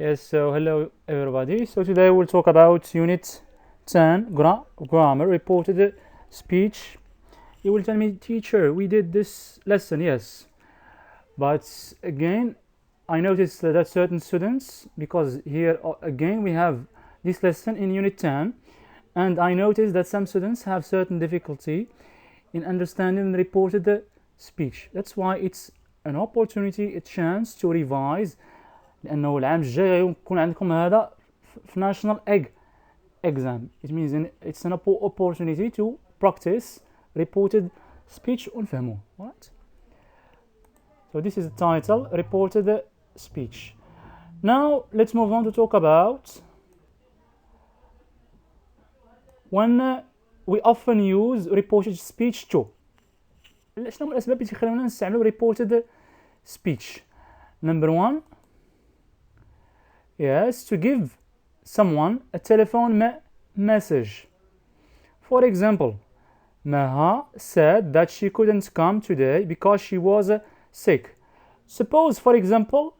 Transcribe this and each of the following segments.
Yes, so hello everybody. So today we'll talk about Unit 10 Grammar Reported Speech. You will tell me, teacher, we did this lesson, yes. But again, I noticed that certain students, because here again we have this lesson in Unit 10, and I noticed that some students have certain difficulty in understanding reported speech. That's why it's an opportunity, a chance to revise. لانه العام الجاي يكون عندكم هذا في national exam. It means it's an opportunity to practice reported speech ونفهموه. Right? So this is the title, reported speech. Now let's move on to talk about when we often use reported speech too. شنو هما الأسباب اللي تخلونا نستعملوا reported speech؟ Number one, yes, to give someone a telephone message. For example, Maha said that she couldn't come today because she was sick. Suppose, for example,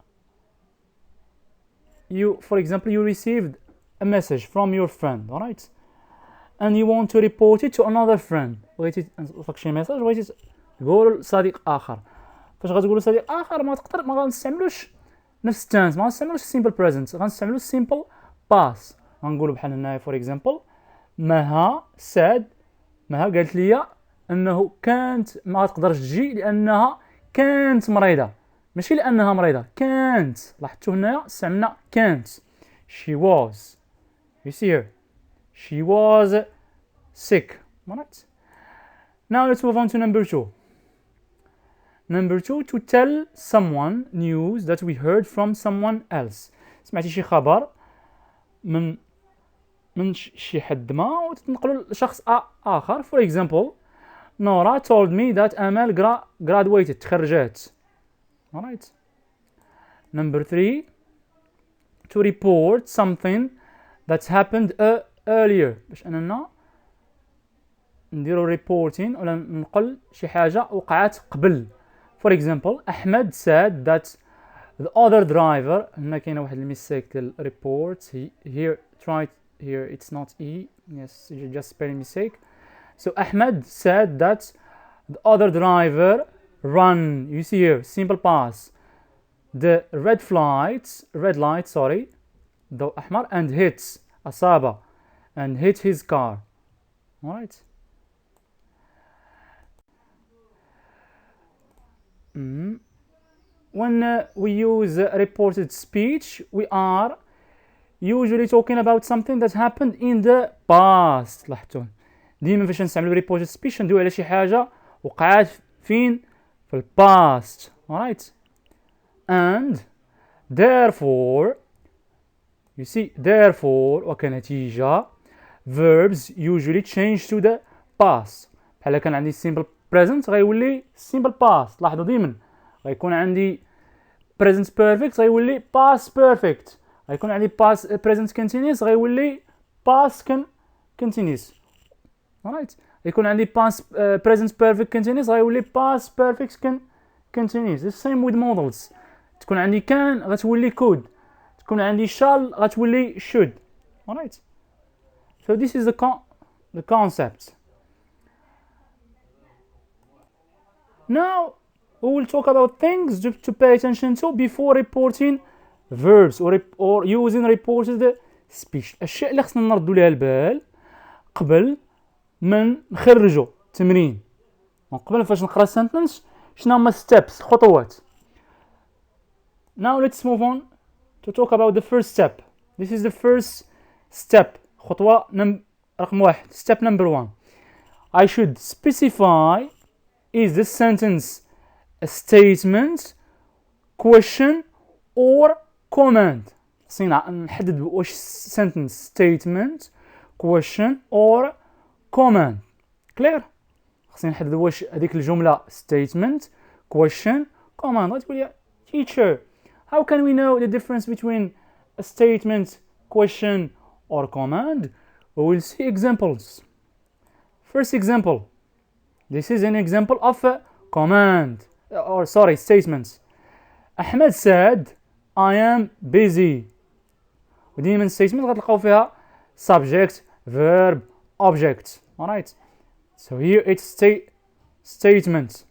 you received a message from your friend, all right? And you want to report it to another friend. بغيتي توصلك شي ميساج بغيتي تقول لصديق آخر. فاش غتقول لصديق آخر ما غنستعملوش نفس التنس، ما غنستعملوش simple present، غنستعملو simple past. غنقولو بحال هنايا for example مها قالت لي انه كانت ما تقدرش تجي لانها كانت مريضه، ماشي لانها مريضه، كانت. لاحظتوا هنايا استعملنا كانت. she was, you see here, she was sick. Right? Now let's move on to number two. Number two, to tell someone news that we heard from someone else. سمعتي شي خبر من شي حد ما وتنقلوا لشخص آخر. For example, Nora told me that Amal graduated, تخرجت. Alright. Number three, to report something that's happened earlier. باش أننا نديرو reporting ولا ننقل شي حاجة وقعت قبل. For example, Ahmed said that the other driver, هنا كاينة واحد الميستيك ديال report. Here it's not E. Yes, just spelling mistake. So Ahmed said that the other driver run. You see here, simple past. The red light, sorry, the أحمر, and hits أصابة and hit his car. All right. When we use reported speech, we are usually talking about something that happened in the past. لاحظتوا ديما فاش نستعملوا reported speech ندوي على شي حاجة وقعت فين في ال past. Alright. And therefore, you see, therefore وكنتيجة verbs usually change to the past. بحال كان عندي simple present غيولي simple past. لاحظوا ديما غيكون عندي present perfect غيولي past perfect. غيكون عندي past present continuous غيولي past continuous. alright. غيكون عندي past present perfect continuous غيولي past perfect continuous. The same with modals. تكون عندي can غتولي could. تكون عندي shall غتولي should. alright. So this is the concept. Now we will talk about things to pay attention to before reporting verbs or using reported speech. الأشياء اللي خصنا نردوا لها البال قبل ما نخرجوا تمرين. قبل فاش نقرا sentence شنو هما steps خطوات. Now let's move on to talk about the first step. This is the first step. خطوة رقم واحد. Step number one. I should specify, is this sentence a statement, question or command. خصني نحدد واش sentence statement, question or command. clear. خصني نحدد واش هذيك الجملة statement, question, command. غتقول لي teacher, how can we know the difference between a statement, question or command? We will see examples. First example. This is an example of a command. Statements. Ahmed said, I am busy. وديما statement غتلقاو فيها subject verb object. Alright, so here it's statement.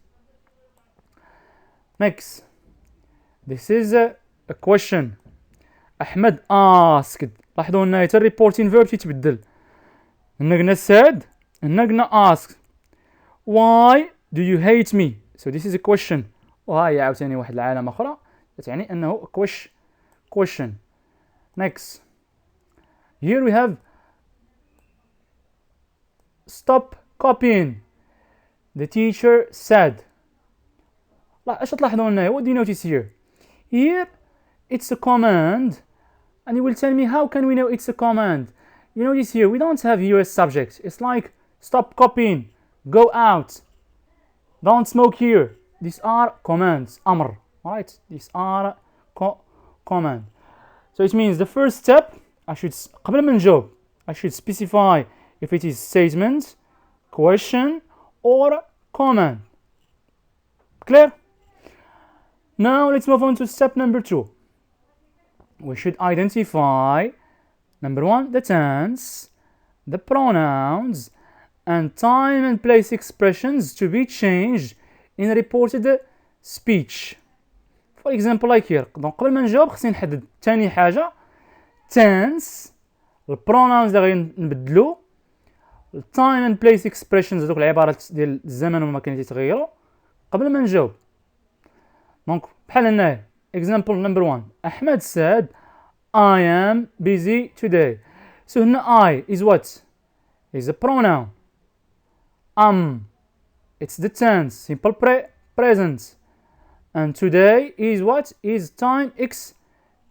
Next, this is a question. أحمد asked. لاحظوا أن حتى reporting verb تيتبدل. هنا قلنا said, هنا قلنا asked. Why do you hate me? So this is a question. وهاي عاوتاني واحد العلامة أخرى تعني أنه question. Next, here we have stop copying. The teacher said. اش تلاحظوا هنا؟ what do you notice here? Here it's a command, and you will tell me how can we know it's a command? You notice here we don't have here a subject. It's like stop copying, go out, don't smoke here. These are commands, أمر. Right? These are command. So it means the first step قبل ما نجاوب I should specify if it is statement, question or command. Clear? Now let's move on to step number 2. We should identify, number 1, the tense, the pronouns, and time and place expressions to be changed in reported speech. For example, like here. Donc قبل ما نجاوب خصني نحدد ثاني حاجة tense, البروناونز اللي غادي نبدلو، time and place expressions هذوك العبارات ديال الزمن والمكان اللي تيتغيروا قبل ما نجاوب. دونك بحال هنايا example number 1 أحمد said I am busy today. So هنا I is what? Is a pronoun. It's the tense, simple present. And today is what? Is time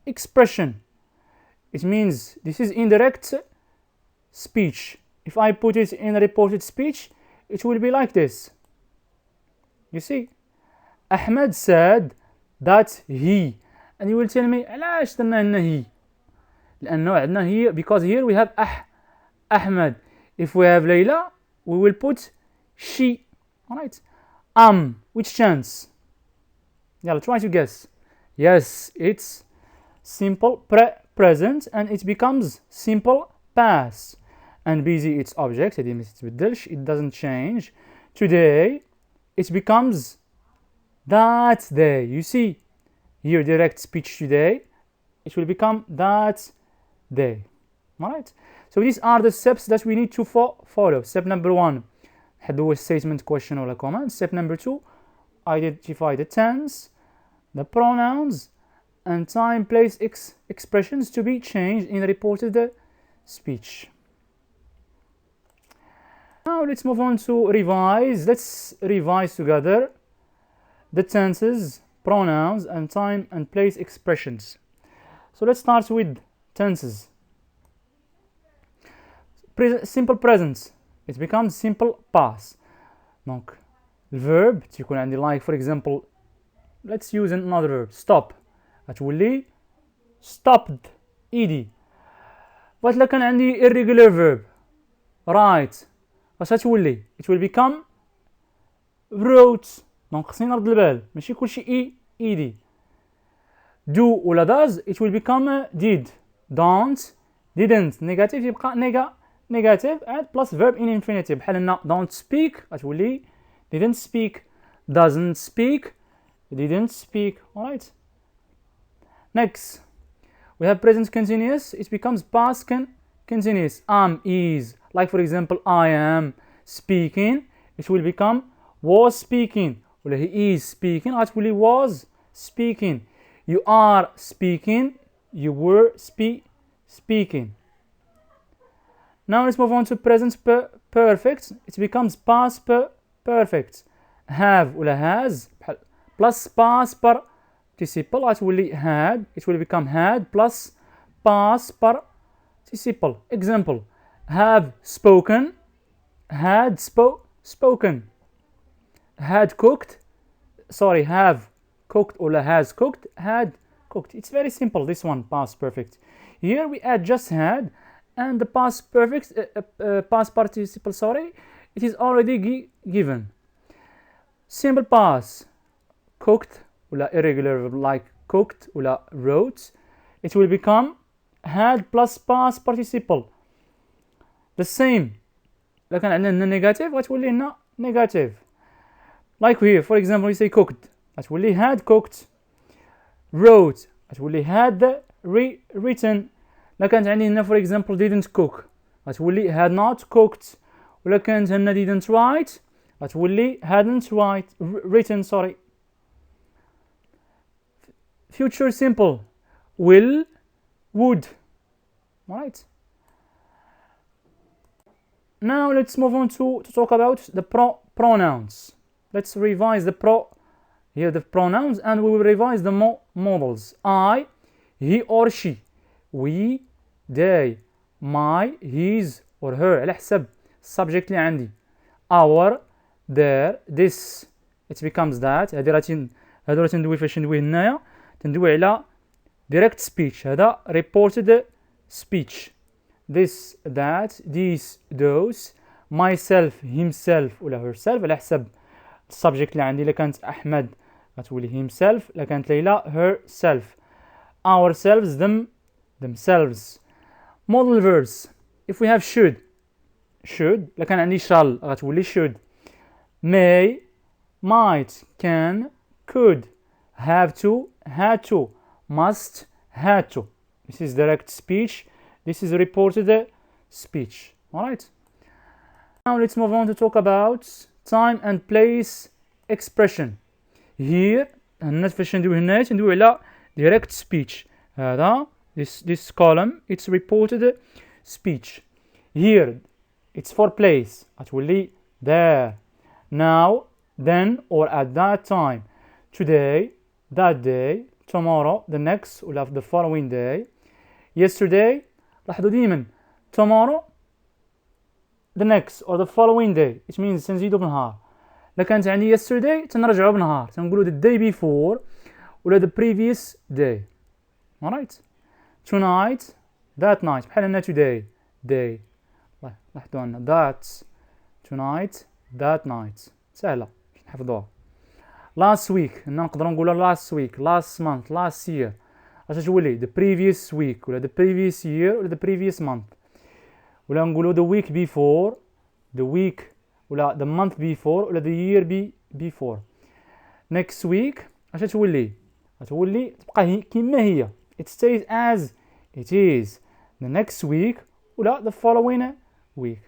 expression. It means this is indirect speech. If I put it in a reported speech, it will be like this. You see? Ahmed said that he. And you will tell me, علاش درنا هنا he؟ لأنه عندنا here, because here we have Ahmed. If we have Layla, we will put she. Alright? Which chance? Yeah, try to guess. Yes, it's simple present and it becomes simple past. And busy it's object, it doesn't change. Today, it becomes that day. You see, here direct speech today, it will become that day. Alright? So these are the steps that we need to follow. Step number 1, حدو statement, question or command. Step number 2, identify the tense, the pronouns, and time, place, expressions to be changed in reported speech. Now let's move on to revise. Let's revise together the tenses, pronouns, and time and place expressions. So let's start with tenses. Simple present, it becomes simple past. Donc, verb تكون عندي like for example, let's use another verb, stop. غتولي stopped, ed. بغيت لك كان عندي irregular verb, write. اش غتولي؟ it will become wrote. دونك خصني نرد البال ماشي كلشي ed. do ولا does it will become did. don't, didn't. negative يبقى negative and plus verb in infinitive. بحال هنا don't speak غتولي didn't speak. doesn't speak, didn't speak. Alright? Next, we have present continuous. It becomes past continuous. Is. Like for example, I am speaking. It will become was speaking. ولا he is speaking. غتولي was speaking. You are speaking. You were speaking. Now let's move on to present perfect. It becomes past perfect. Have ولا has plus past participle غتولي had. It will become had plus past participle. Example, have spoken, had spoken. Had cooked, sorry, have cooked ولا has cooked, had cooked. It's very simple, this one, past perfect. Here we add just had, and the past perfect, past participle, sorry, it is already given. Simple past, cooked ولا irregular verb like cooked ولا wrote, it will become had plus past participle the same. إلا كان عندنا هنا negative غتولي هنا negative. Like here for example we say cooked غتولي had cooked. wrote غتولي had written. إلا كانت عندي هنا for example didn't cook غتولي had not cooked. ولا كانت هنا didn't write غتولي hadn't written. sorry. Future simple will, would. Right. Now let's move on to talk about the pronouns. Let's revise the pronouns, and we will revise the models. I, he or she, we, they, my, his or her على حسب subject اللي عندي. Our, their, this. It becomes that. هادو راه تندوي فاش ندوي هنايا تندوي على direct speech. هذا reported speech. This, that, these, those, myself, himself ولا herself على حسب السبجكت اللي عندي. إلا كانت أحمد غتولي himself. إلا كانت ليلى herself. Ourselves, them, themselves. Modal verbs. If we have should إلا كان عندي shall غتولي should. May, might, can, could. Have to, had to. Must, had to. This is direct speech. This is reported speech. Alright. Now let's move on to talk about time and place expression. Here هنا فاش ندوي هنا تندوي على direct speech. هذا this column it's reported speech. Here it's for place غتولي there, now, then or at that time, today, that day, tomorrow, the next ولا the following day, yesterday. لاحظوا ديما tomorrow, the next or the following day. it means تنزيدو بنهار. إلا كانت عندي yesterday تنرجعو بنهار تنقولو the day before ولا the previous day. alright. tonight, that night بحال هنا today, day. لاحظوا عندنا that, tonight, that night. سهلة نحفظوها. last week هنا نقدروا نقولوا last week, last month, last year. اش تولي the previous week ولا the previous year ولا the previous month. ولا نقولوا the week before, the week ولا the month before ولا the year before. next week اش تولي تبقى هي كما هي. it stays as it is. the next week ولا the following week.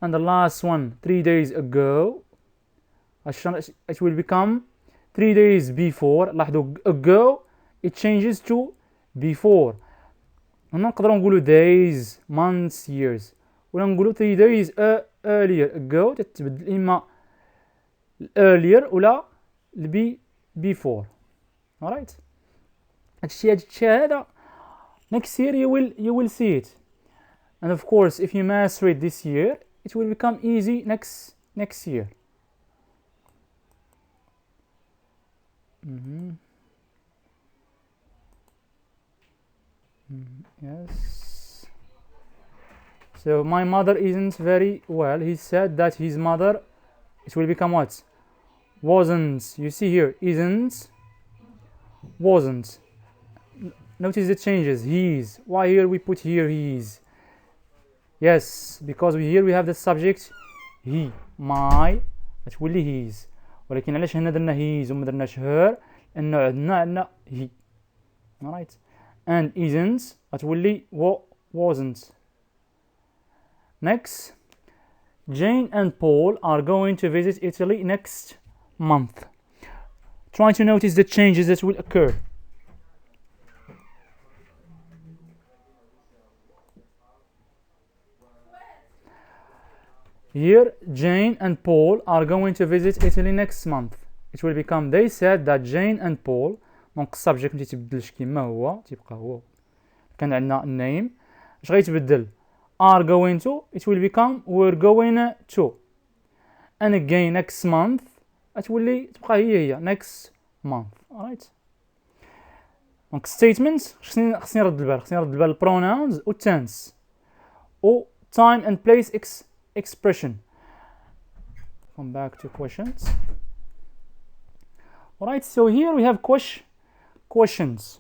and the last one 3 days ago it will become 3 days before. لاحظوا ago it changes to before. هنا نقدروا نقولوا days, months, years. ولا نقولوا 3 days earlier ago تتبدل إما earlier ولا before. alright. هادشي هذا next year you will see it. and of course if you master it this year it will become easy next year. Yes. So my mother isn't very well. He said that his mother, it will become what? Wasn't. You see here, isn't, wasn't. Notice the changes. His. Why here we put here his? Yes, because here we have the subject he. My, it will be his. ولكن علاش هنا درنا his وما درناش her؟ لأنه عندنا he. alright. and isn't غتولي wasn't. next, Jane and Paul are going to visit Italy next month. Try to notice the changes that will occur. Here, Jane and Paul are going to visit Italy next month. It will become they said that Jane and Paul. دونك السبجيكت ما تيتبدلش كيما هو تيبقى هو. كان عندنا النيم اش غيتبدل are going to it will become we're going to. and again next month غتولي تبقى هي next month. alright. دونك statements خصني نرد البال pronouns و tense و time and place expression. Come back to questions. Alright, so here we have questions.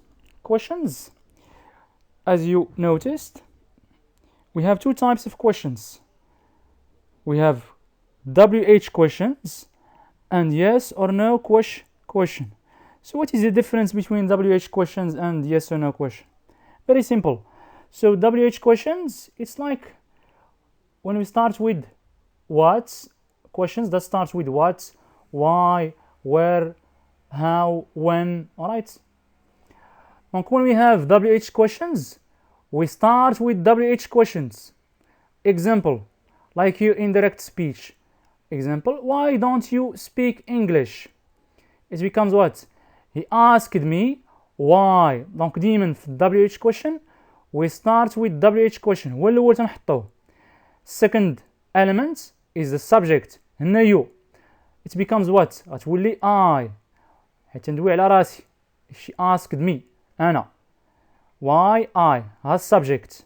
as you noticed, we have two types of questions. We have WH questions and yes or no question. So what is the difference between WH questions and yes or no question? Very simple. So WH questions, it's like when we start with what, questions that starts with what, why, where, how, when, alright? Donc when we have WH questions, we start with WH questions. Example, like here in direct speech. Example, why don't you speak English? It becomes what? He asked me why. Donc ديما في WH question we start with WH question. هو الأول تنحطوه. Second element is the subject. هنا you. It becomes what? غتولي I. حيت ندوي على راسي. She asked me. أنا. Why I. ها subject.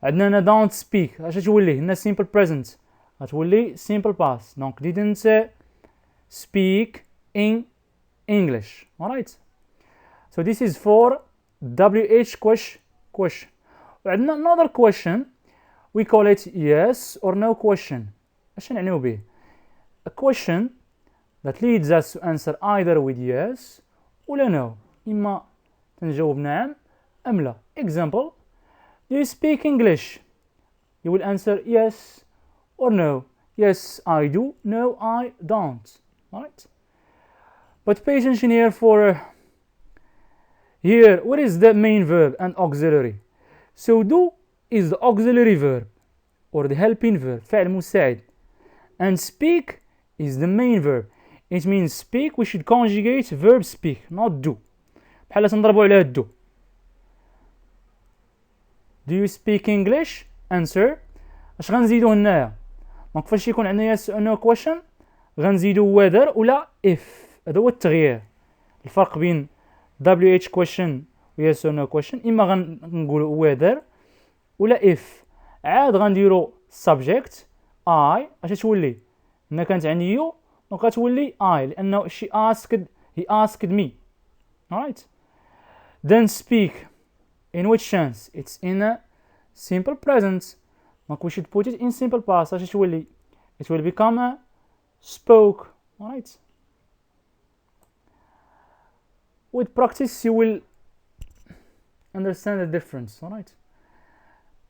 عندنا هنا don't speak. اش تولي؟ هنا simple present. غتولي simple past. Donc didn't speak in English. Alright? So this is for WH question. وعندنا another question. We call it yes or no question. اش نعنيو به؟ A question that leads us to answer either with yes ولا no. إما تنجاوب نعم أم لا. Example, do you speak English? You will answer yes or no. Yes, I do. No, I don't. Alright? But pay attention here for here, what is the main verb and auxiliary? So do is the auxiliary verb or the helping verb, فعل مساعد. And speak is the main verb. It means speak, we should conjugate verb speak, not do. بحال تنضربوا على do. Do you speak English? Answer. اش غنزيدو هنايا؟ دونك فاش يكون عندنا yes or no question غنزيدو whether ولا if. هذا هو التغيير. الفرق بين WH question و yes or no question. إما غنقولو whether ولا if. عاد غنديرو subject I. اش تولي؟ هنا كانت عندي you دونك غتولي I لأنه he asked me. Alright? Then speak. In which tense? It's in a simple present. Donc we should put it in simple past. اش تولي؟ It will become a spoke. Alright? With practice you will understand the difference. Alright?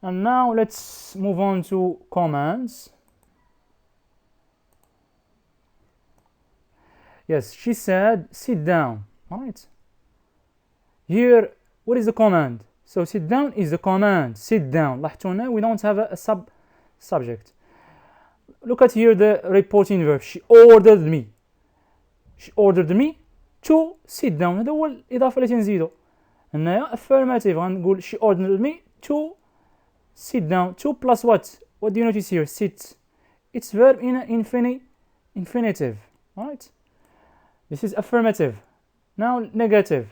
And now let's move on to commands. Yes, she said sit down. Alright? Here, what is the command? So sit down is the command. Sit down. لاحظتوا هنا we don't have a subject. Look at here the reporting verb. She ordered me. She ordered me to sit down. هذا هو الإضافة اللي تنزيدو. هنايا affirmative غنقول she ordered me to sit down. To plus what? What do you notice here? Sit. It's verb in an infinitive. Alright? This is affirmative. Now negative.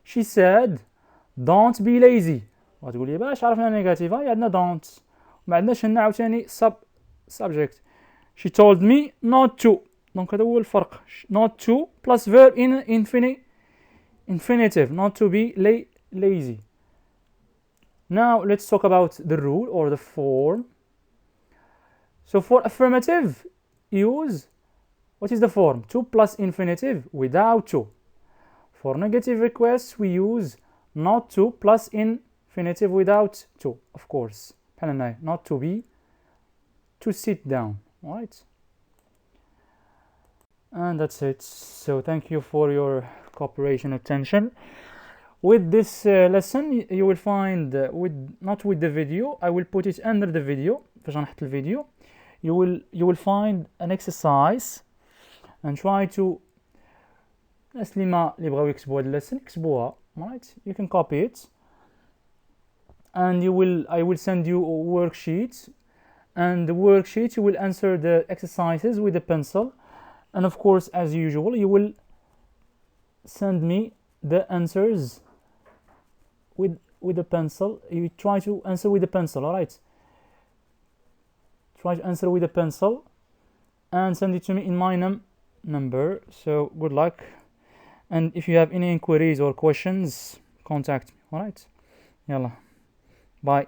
She said don't be lazy. غتقول لي باش عرفنا نيجاتيف هاي عندنا don't ما عندناش هنا عاوتاني subject. She told me not to. دونك هذا هو الفرق. Not to plus verb in infinitive. Not to be lazy. Now let's talk about the rule or the form. So for affirmative use, what is the form? To plus infinitive without to. For negative requests we use not to plus infinitive without to, of course. Not to be, to sit down. Alright? And that's it. So thank you for your cooperation and attention. With this lesson you will find not with the video, I will put it under the video. فاش غنحط الفيديو you will find an exercise and try to الناس اللي بغاو يكتبوا هاد lesson يكتبوها. Right? You can copy it and I will send you a worksheet, and the worksheet you will answer the exercises with a pencil, and of course as usual you will send me the answers with a pencil. You try to answer with a pencil. Alright? Try to answer with a pencil and send it to me in my number. So good luck, and if you have any inquiries or questions contact me. alright. يلا باي.